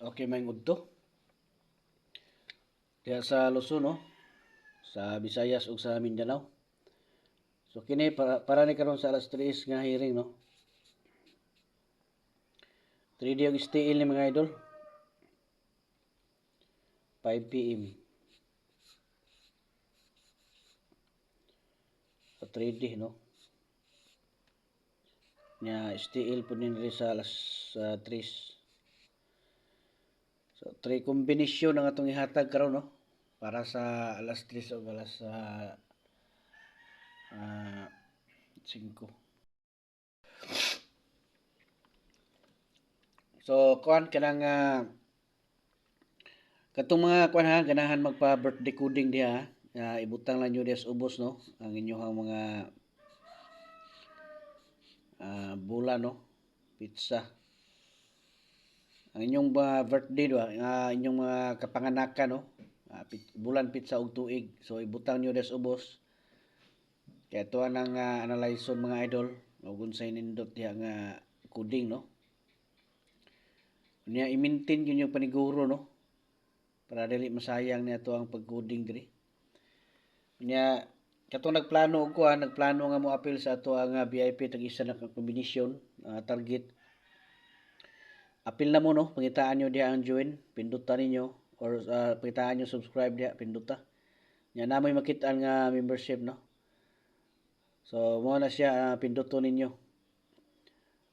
Okay may ngudto. Diha sa Luzon, no? Sa Visayas ug sa Mindanao. So kini para ni karon sa alas 3 nga hearing, no? 3D og STL ni mga idol. 5 PM. Sa 3D, no? Nya STL po din sa alas 3. So 3 kombinasyon ang atong ihatag karon, no? Para sa alas 3 o alas 5. So kuan kanang katong mga kuan ha ganahan magpa birthday coding diha. Ibutang lang nyo diha sa ubos, no? Ang inyong mga bula, no? Pizza. Ang inyong mga birthday do, inyong mga kapanganakan, no? Bulan pizza og tuig. So ibutang nyo diha sa ubos. Kaya ito ang analyson mga idol. Ug unsay nindot diha nga coding, no? Niya i-maintain yun yung paniguro, no? Para dili masayang niya to ang pag-coding diri. Niya katong nagplano og kuan, nagplano nga mo appeal sa ato ang VIP tag isa na kombinasyon, target. Apil na mo, no? Pangitaan nyo diha ang join, pindutan ninyo or pangitaan nyo subscribe diha, pinduta. Nya namoy makit-an nga membership, no? So mo na siya pinduton ninyo.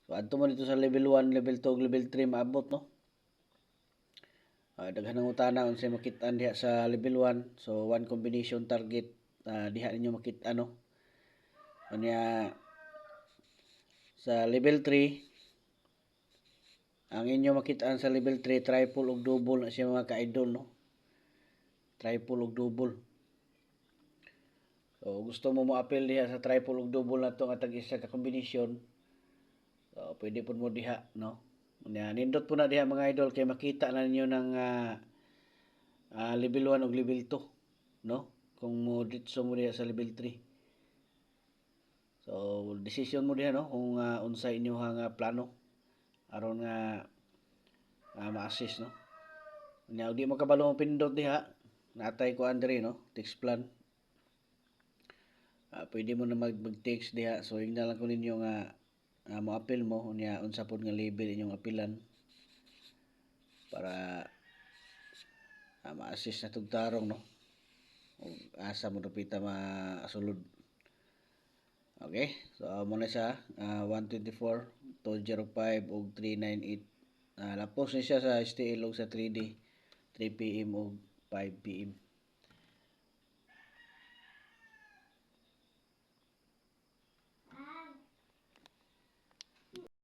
So adto mo dito sa level 1, level 2, level 3 maabot, no? Daghan ng utana unsay makit-an diha sa level 1. So one combination target diha ninyo makit-an, no? Unya sa level 3 ang inyo makit-an sa level 3 triple ug double na siya mga ka-idol, no? Triple ug double. So gusto mo mo-appeal diha sa triple ug double na to nga tag isa ka kombinasyon. So pwede pud mo diha, no? Nindot po na diha mga idol kay makita na ninyo ng level 1 ug level 2, no? Kung mo ditso mo diha sa level 3. So decision mo diha, no? Kung unsay inyo nga plano aron nga ma-assist, no? Nya di mo kabalo mo pindot diha, natay ko andre, no? Text plan. Pwede mo na mag-text diha. So yung na lang ko ninyo nga mo-appeal mo unya unsa pod nga label inyong apilan para ma-assist na tug tarong, no? Ug asa mo dapita masulod. Okay? So mo na siya 124 205 ug 398. Lapos ni siya sa STL ug sa 3D 3 PM ug 5 PM.